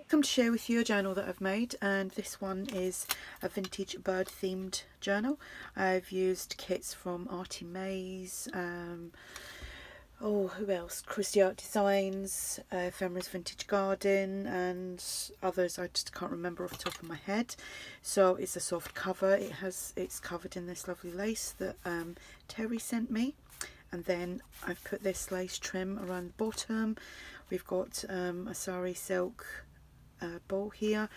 Come to share with you a journal that I've made, and this one is a vintage bird themed journal. I've used kits from ARTYmaze, who else? Christie Art Designs, Ephemera's Vintage Garden, and others I just can't remember off the top of my head. So it's a soft cover. It's covered in this lovely lace that Terry sent me, and then I've put this lace trim around the bottom. We've got a sari silk bowl here,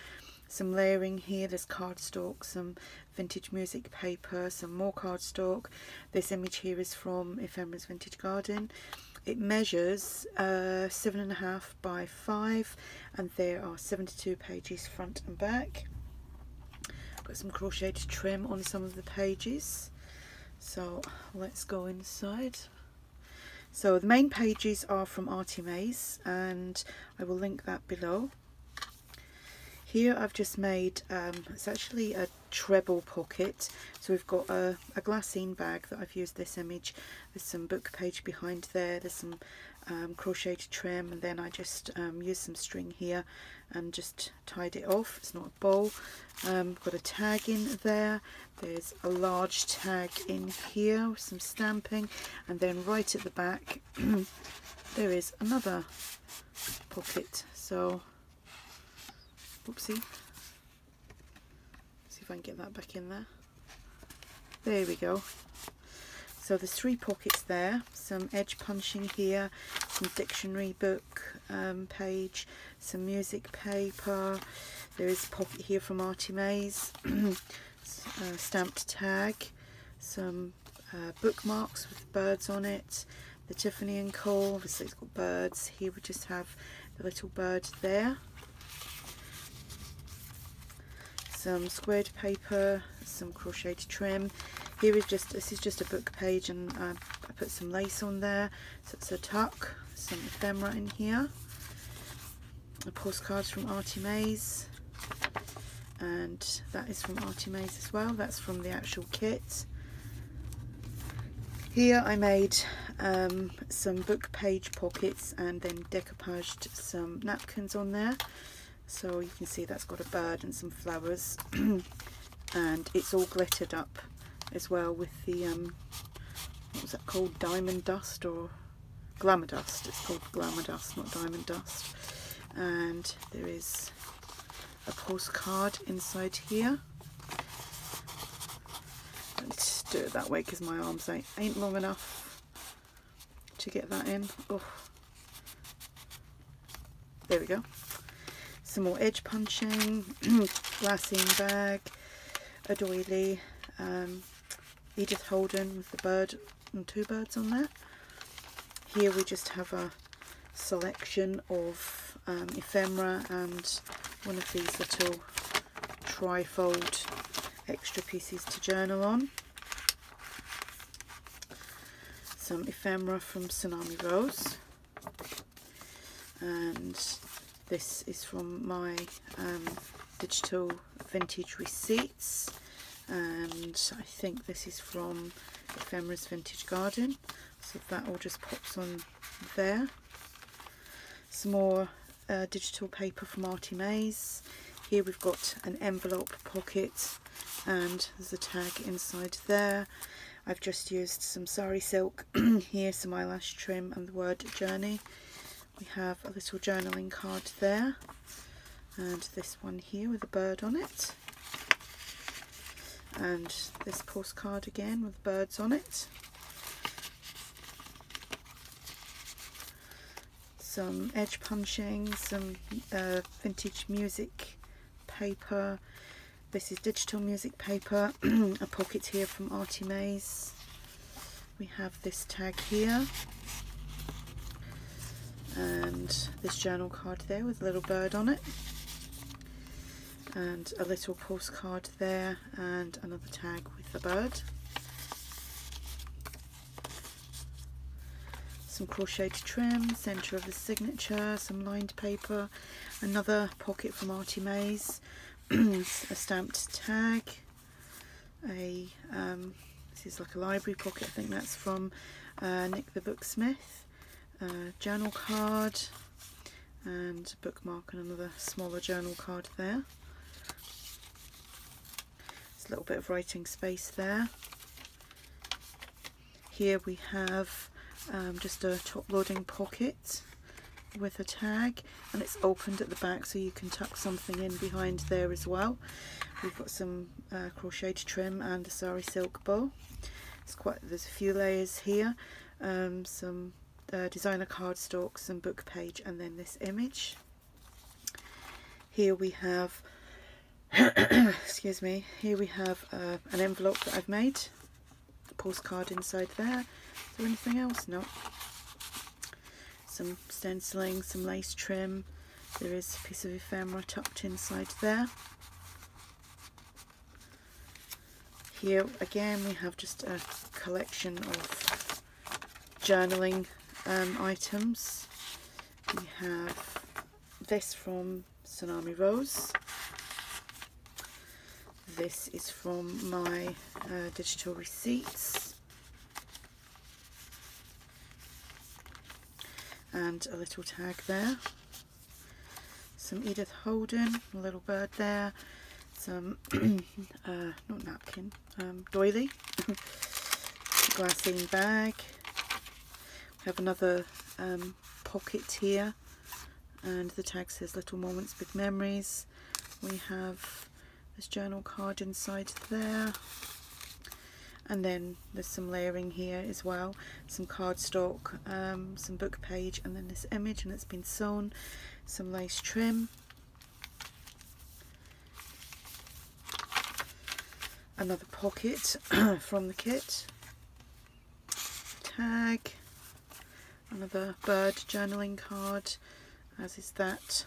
some layering here, there's cardstock, some vintage music paper, some more cardstock. This image here is from Ephemera's Vintage Garden. It measures 7.5 by 5, and there are 72 pages front and back. Got some crocheted trim on some of the pages, so let's go inside. So the main pages are from ARTYmaze, and I will link that below. Here I've just made, it's actually a treble pocket, so we've got a glassine bag that I've used this image. There's some book page behind there, there's some crocheted trim, and then I just used some string here and just tied it off. It's not a bowl. Got a tag in there, there's a large tag in here with some stamping, and then right at the back there is another pocket. So whoopsie, see if I can get that back in there. There we go. So there's 3 pockets there, some edge punching here, some dictionary book page, some music paper. There is a pocket here from ARTYmaze, stamped tag, some bookmarks with birds on it, the Tiffany & Co. Obviously it's got birds. Here we just have the little bird there. Some squared paper, some crocheted trim. This is just a book page, and I put some lace on there, so it's a tuck. Some ephemera in here. A postcard from ARTYmaze, and that is from ARTYmaze as well. That's from the actual kit. Here I made some book page pockets and then decoupaged some napkins on there. So you can see that's got a bird and some flowers, and it's all glittered up as well with the what was that called, diamond dust or glamour dust. It's called glamour dust, not diamond dust. And there is a postcard inside here. Let's do it that way because my arms ain't long enough to get that in. Oh, there we go. Some more edge punching, glassine bag, a doily, Edith Holden with the bird and 2 birds on there. Here we just have a selection of ephemera and one of these little tri-fold extra pieces to journal on. Some ephemera from Tsunami Rose, and this is from my digital vintage receipts, and I think this is from Ephemera's Vintage Garden, so that all just pops on there. Some more digital paper from ARTYmaze. Here we've got an envelope pocket, and there's a tag inside there. I've just used some sari silk here, some eyelash trim, and the word journey. We have a little journaling card there, and this one here with a bird on it, and this postcard again with birds on it. Some edge punching, some vintage music paper. This is digital music paper. A pocket here from ARTYmaze. We have this tag here, and this journal card there with a little bird on it, and a little postcard there, and another tag with the bird. Some crocheted trim, centre of the signature, some lined paper, another pocket from ARTYmaze, a stamped tag, this is like a library pocket, I think that's from Nick the Booksmith, journal card, and a bookmark and another smaller journal card there. There's a little bit of writing space there. Here we have just a top loading pocket with a tag, and it's opened at the back so you can tuck something in behind there as well. We've got some crocheted trim and a sari silk bow. There's a few layers here, some designer cardstock, some book page, and then this image. Here we have excuse me, here we have an envelope that I've made, a postcard inside there. Is there anything else? No. Some stenciling, some lace trim, there is a piece of ephemera tucked inside there. Here again we have just a collection of journaling items. We have this from Tsunami Rose. This is from my digital receipts. And a little tag there. Some Edith Holden, a little bird there. Some, not napkin, doily. Glassine bag. We have another pocket here, and the tag says Little Moments, Big Memories. We have this journal card inside there. And then there's some layering here as well, some cardstock, some book page, and then this image, and it's been sewn, some lace trim, another pocket from the kit, tag, another bird journaling card, as is that,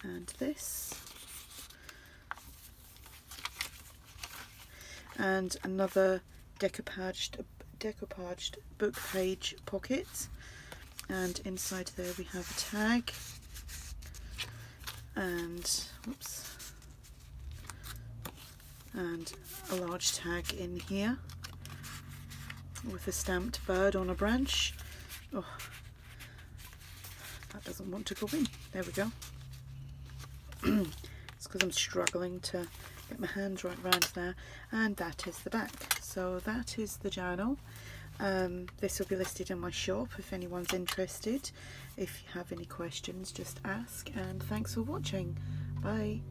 and this, and another decoupaged book page pocket, and inside there we have a tag, and whoops, and a large tag in here with a stamped bird on a branch. Oh, that doesn't want to go in. There we go. It's because I'm struggling to get my hands right round there. And that is the back. So that is the journal. This will be listed in my shop if anyone's interested. If you have any questions, just ask, and thanks for watching. Bye.